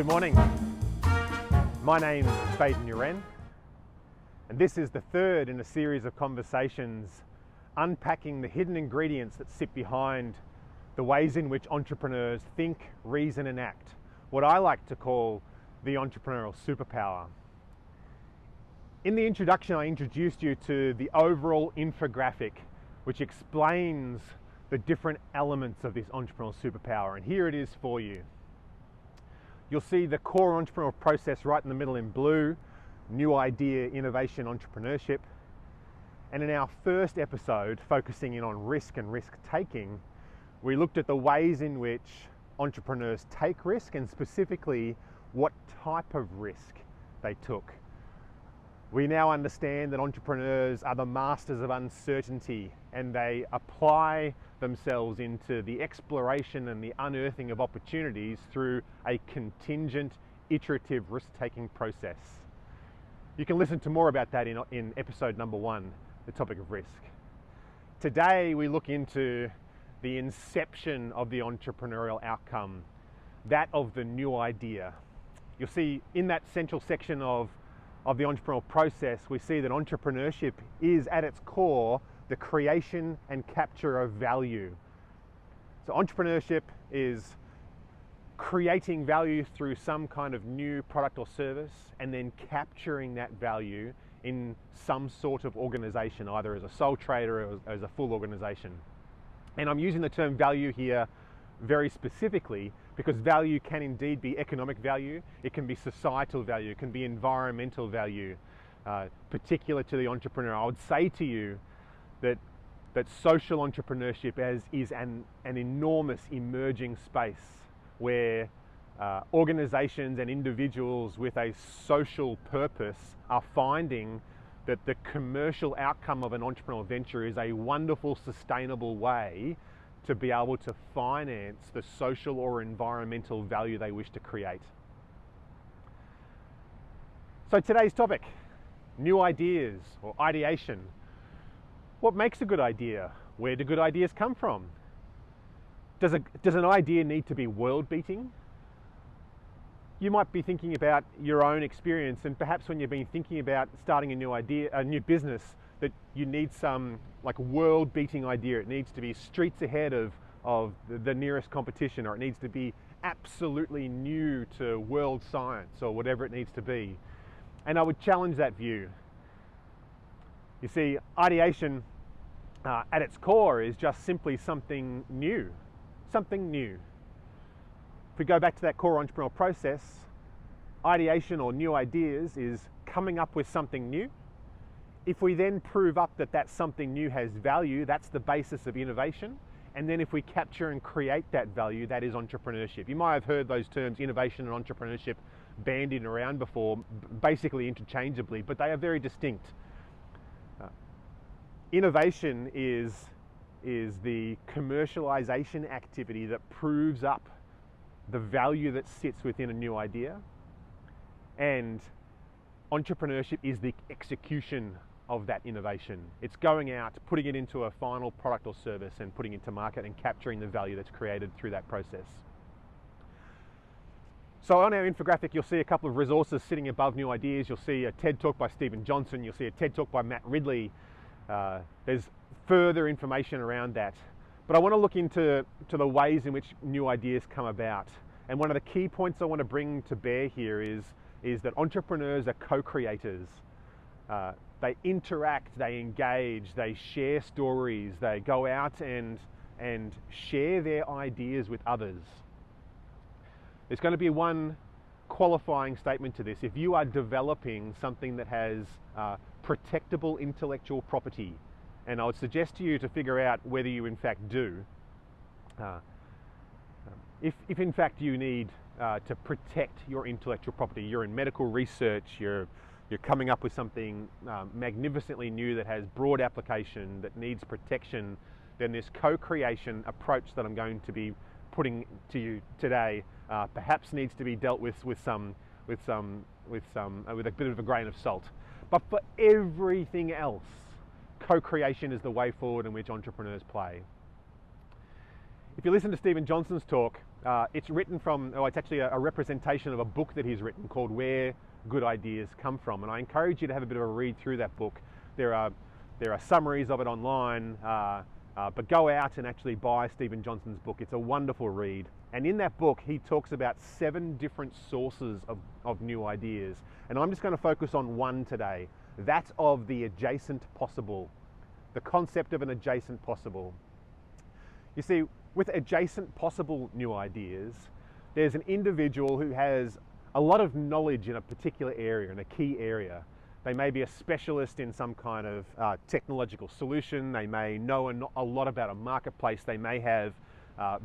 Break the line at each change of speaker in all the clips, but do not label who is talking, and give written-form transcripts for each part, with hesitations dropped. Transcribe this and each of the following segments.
morning. My name's Baden Uren, and this is the third in a series of conversations unpacking the hidden ingredients that sit behind the ways in which entrepreneurs think, reason and act, what I like to call the entrepreneurial superpower. In the introduction, I introduced you to the overall infographic which explains the different elements of this entrepreneurial superpower, and here it is for you. You'll see the core entrepreneurial process right in the middle in blue, new idea, innovation, entrepreneurship. And in our first episode, focusing in on risk and risk taking, we looked at the ways in which entrepreneurs take risk and specifically what type of risk they took. We now understand that entrepreneurs are the masters of uncertainty and they apply themselves into the exploration and the unearthing of opportunities through a contingent, iterative risk-taking process. You can listen to more about that in episode number 1, the topic of risk. Today we look into the inception of the entrepreneurial outcome, that of the new idea. You'll see in that central section of the entrepreneurial process, we see that entrepreneurship is at its core the creation and capture of value. So entrepreneurship is creating value through some kind of new product or service and then capturing that value in some sort of organization, either as a sole trader or as a full organization. And I'm using the term value here very specifically because value can indeed be economic value, it can be societal value, it can be environmental value, particular to the entrepreneur. I would say to you that social entrepreneurship is an enormous emerging space where organizations and individuals with a social purpose are finding that the commercial outcome of an entrepreneurial venture is a wonderful, sustainable way to be able to finance the social or environmental value they wish to create. So today's topic, new ideas or ideation. What makes a good idea? Where do good ideas come from? Does an idea need to be world-beating? You might be thinking about your own experience, and perhaps when you've been thinking about starting a new business, that you need some like world-beating idea. It needs to be streets ahead of the nearest competition, or it needs to be absolutely new to world science, or whatever it needs to be. And I would challenge that view. You see, ideation at its core is just simply something new. Something new. If we go back to that core entrepreneurial process, ideation or new ideas is coming up with something new. If we then prove up that that something new has value, that's the basis of innovation. And then if we capture and create that value, that is entrepreneurship. You might have heard those terms, innovation and entrepreneurship, bandied around before, basically interchangeably, but they are very distinct. Innovation is the commercialization activity that proves up the value that sits within a new idea. And entrepreneurship is the execution of that innovation. It's going out, putting it into a final product or service and putting it to market and capturing the value that's created through that process. So on our infographic, you'll see a couple of resources sitting above new ideas. You'll see a TED Talk by Stephen Johnson. You'll see a TED Talk by Matt Ridley. There's further information around that. But I want to look into the ways in which new ideas come about. And one of the key points I want to bring to bear here is that entrepreneurs are co-creators. They interact, they engage, they share stories, they go out and share their ideas with others. There's going to be one qualifying statement to this. If you are developing something that has protectable intellectual property, and I would suggest to you to figure out whether you in fact do, if in fact you need to protect your intellectual property, you're in medical research, you're coming up with something magnificently new that has broad application, that needs protection, then this co-creation approach that I'm going to be putting to you today perhaps needs to be dealt with a bit of a grain of salt. But for everything else, co-creation is the way forward in which entrepreneurs play. If you listen to Stephen Johnson's talk, it's written from, it's actually a representation of a book that he's written called Where Good Ideas Come From. And I encourage you to have a bit of a read through that book. There are summaries of it online, but go out and actually buy Stephen Johnson's book. It's a wonderful read. And in that book, he talks about 7 different sources of new ideas. And I'm just going to focus on one today. That's of the adjacent possible, the concept of an adjacent possible. You see, with adjacent possible new ideas, there's an individual who has a lot of knowledge in a particular area, in a key area. They may be a specialist in some kind of technological solution. They may know a lot about a marketplace. They may have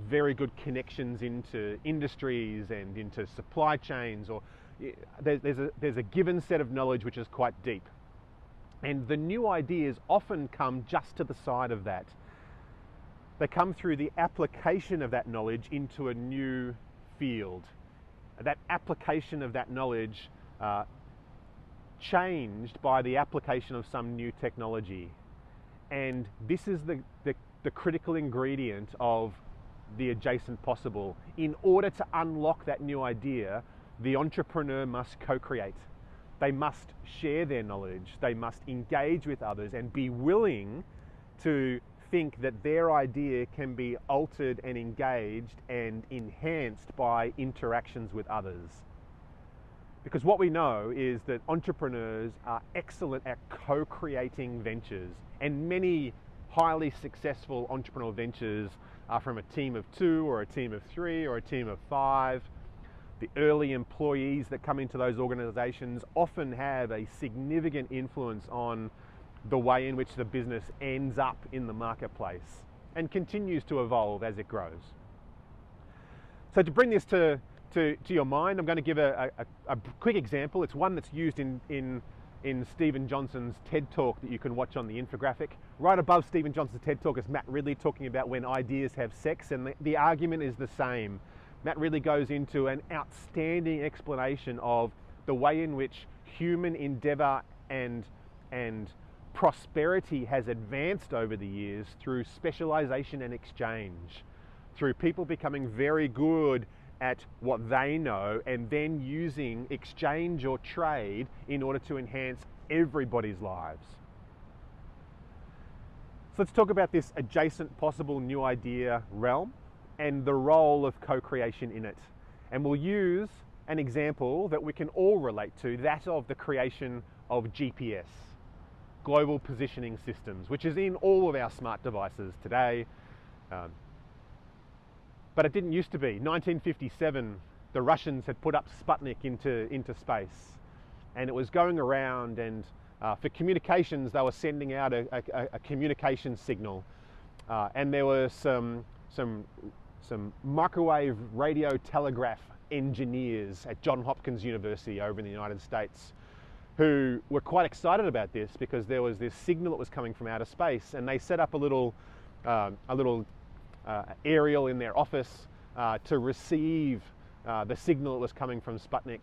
very good connections into industries and into supply chains, or there's a given set of knowledge which is quite deep. And the new ideas often come just to the side of that. They come through the application of that knowledge into a new field. That application of that knowledge changed by the application of some new technology. And this is the critical ingredient of the adjacent possible. In order to unlock that new idea, the entrepreneur must co-create. They must share their knowledge. They must engage with others and be willing to think that their idea can be altered and engaged and enhanced by interactions with others. Because what we know is that entrepreneurs are excellent at co-creating ventures, and many highly successful entrepreneurial ventures are from a team of 2 or a team of 3 or a team of 5. The early employees that come into those organizations often have a significant influence on the way in which the business ends up in the marketplace and continues to evolve as it grows. So to bring this to your mind, I'm going to give a quick example. It's one that's used in Stephen Johnson's TED Talk that you can watch on the infographic. Right above Stephen Johnson's TED Talk is Matt Ridley talking about when ideas have sex, and the argument is the same. Matt Ridley goes into an outstanding explanation of the way in which human endeavor and prosperity has advanced over the years through specialization and exchange, through people becoming very good at what they know and then using exchange or trade in order to enhance everybody's lives. So let's talk about this adjacent possible new idea realm and the role of co-creation in it. And we'll use an example that we can all relate to, that of the creation of GPS, global positioning systems, which is in all of our smart devices today. But it didn't used to be. 1957, the Russians had put up Sputnik into space, and it was going around, and for communications they were sending out a communication signal, and there were some microwave radio telegraph engineers at Johns Hopkins University over in the United States who were quite excited about this because there was this signal that was coming from outer space, and they set up a little aerial in their office to receive the signal that was coming from Sputnik,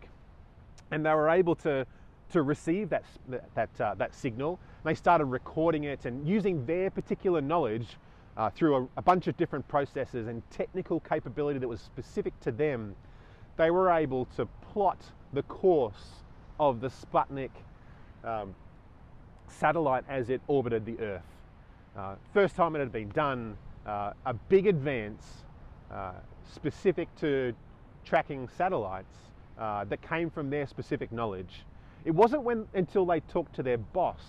and they were able to receive that signal. They started recording it, and using their particular knowledge through a bunch of different processes and technical capability that was specific to them, they were able to plot the course of the Sputnik satellite as it orbited the Earth. First time it had been done, a big advance specific to tracking satellites that came from their specific knowledge. It wasn't until they talked to their boss,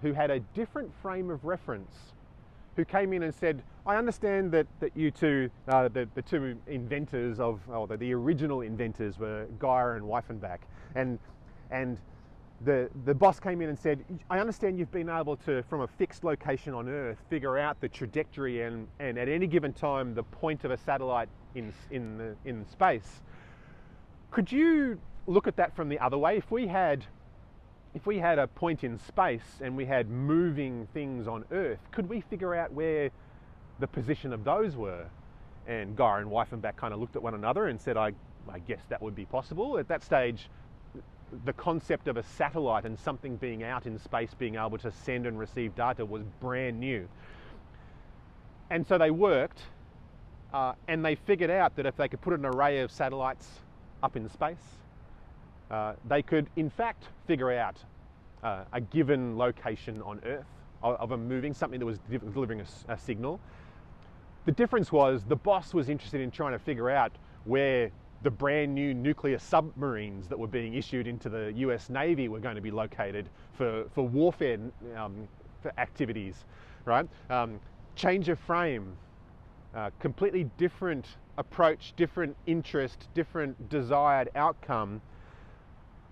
who had a different frame of reference, who came in and said, I understand that you two, the two inventors the original inventors were Geyer and Weifenbach, and the boss came in and said, I understand you've been able to, from a fixed location on Earth, figure out the trajectory and at any given time the point of a satellite in space. Could you look at that from the other way? If we had a point in space and we had moving things on Earth, could we figure out where the position of those were? And Geyer and Weifenbach kind of looked at one another and said, I guess that would be possible. At that stage, the concept of a satellite and something being out in space being able to send and receive data was brand new. And so they worked And they figured out that if they could put an array of satellites up in space, they could in fact figure out a given location on Earth of a moving, something that was delivering a signal. The difference was the boss was interested in trying to figure out where the brand new nuclear submarines that were being issued into the US Navy were going to be located for warfare for activities, right? Change of frame, completely different approach, different interest, different desired outcome.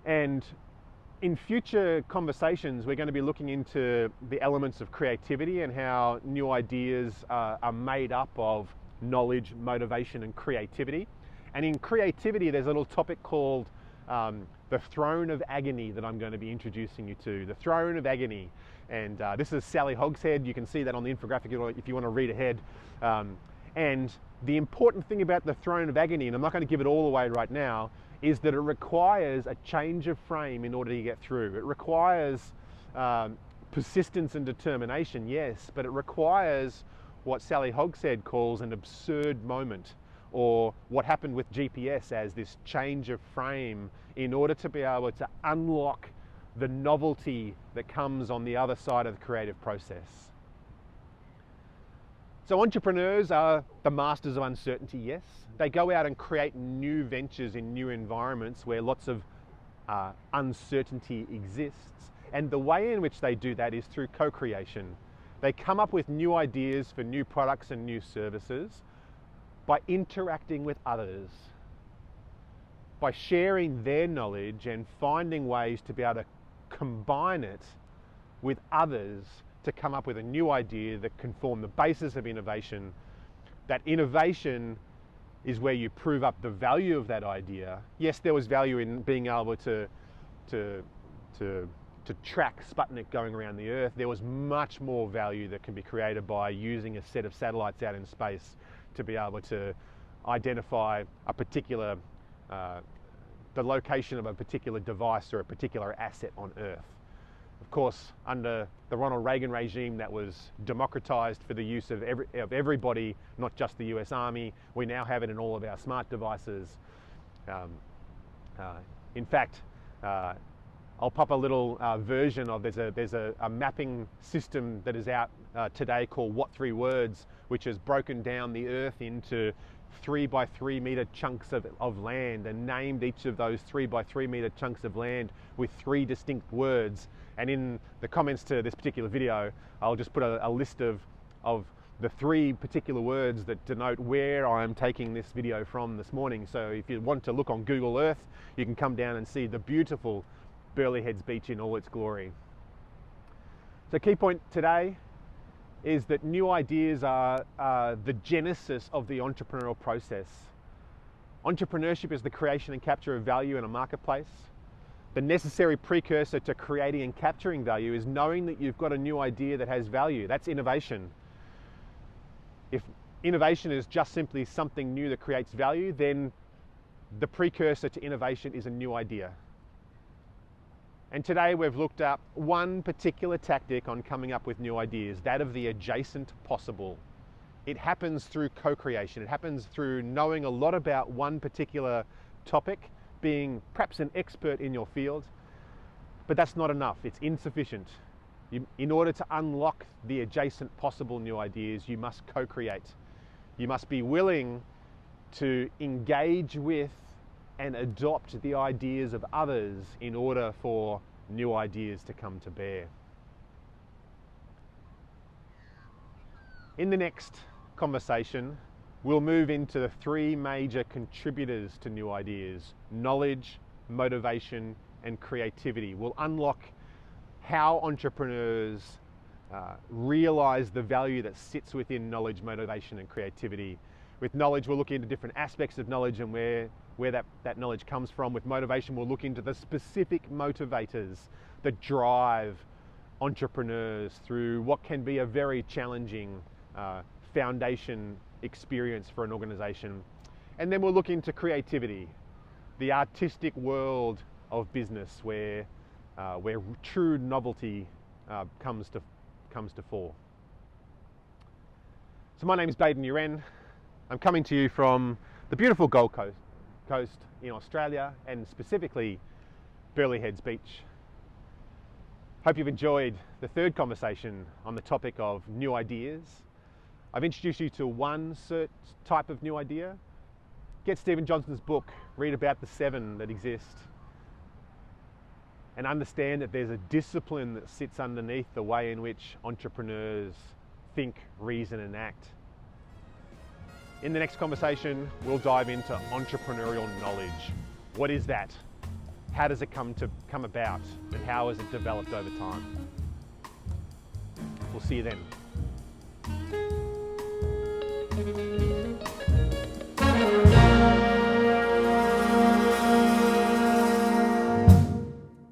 And in future conversations, we're going to be looking into the elements of creativity and how new ideas are made up of knowledge, motivation, and creativity. And in creativity, there's a little topic called the throne of agony that I'm going to be introducing you to. The throne of agony. And this is Sally Hogshead. You can see that on the infographic if you want to read ahead. And the important thing about the throne of agony, and I'm not going to give it all away right now, is that it requires a change of frame in order to get through. It requires persistence and determination, yes, but it requires what Sally Hogshead calls an absurd moment, or what happened with GPS as this change of frame in order to be able to unlock the novelty that comes on the other side of the creative process. So entrepreneurs are the masters of uncertainty, yes. They go out and create new ventures in new environments where lots of uncertainty exists. And the way in which they do that is through co-creation. They come up with new ideas for new products and new services by interacting with others, by sharing their knowledge and finding ways to be able to combine it with others to come up with a new idea that can form the basis of innovation. That innovation is where you prove up the value of that idea. Yes, there was value in being able to track Sputnik going around the Earth. There was much more value that can be created by using a set of satellites out in space to be able to identify a particular, the location of a particular device or a particular asset on Earth. Of course, under the Ronald Reagan regime, that was democratized for the use of everybody, not just the US Army. We now have it in all of our smart devices. In fact, I'll pop a little version of, there's a mapping system that is out today called What 3 Words, which has broken down the Earth into 3 by 3 meter chunks of land and named each of those 3 by 3 meter chunks of land with 3 distinct words. And in the comments to this particular video, I'll just put a list of the 3 particular words that denote where I'm taking this video from this morning. So if you want to look on Google Earth, you can come down and see the beautiful Burleigh Heads Beach in all its glory. So key point today is that new ideas are the genesis of the entrepreneurial process. Entrepreneurship is the creation and capture of value in a marketplace. The necessary precursor to creating and capturing value is knowing that you've got a new idea that has value. That's innovation. If innovation is just simply something new that creates value, then the precursor to innovation is a new idea. And today we've looked at one particular tactic on coming up with new ideas, that of the adjacent possible. It happens through co-creation. It happens through knowing a lot about one particular topic, being perhaps an expert in your field, but that's not enough. It's insufficient. In order to unlock the adjacent possible new ideas, you must co-create. You must be willing to engage with and adopt the ideas of others in order for new ideas to come to bear. In the next conversation, we'll move into the 3 major contributors to new ideas: knowledge, motivation, and creativity. We'll unlock how entrepreneurs realize the value that sits within knowledge, motivation, and creativity. With knowledge, we'll look into different aspects of knowledge and where that knowledge comes from. With motivation, we'll look into the specific motivators that drive entrepreneurs through what can be a very challenging foundation experience for an organization. And then we'll look into creativity, the artistic world of business where true novelty comes to fore. So my name is Baden Uren. I'm coming to you from the beautiful Gold Coast in Australia, and specifically Burleigh Heads Beach. Hope you've enjoyed the third conversation on the topic of new ideas. I've introduced you to one certain type of new idea. Get Stephen Johnson's book, read about the 7 that exist, and understand that there's a discipline that sits underneath the way in which entrepreneurs think, reason, and act. In the next conversation, we'll dive into entrepreneurial knowledge. What is that? How does it come about? And how has it developed over time? We'll see you then.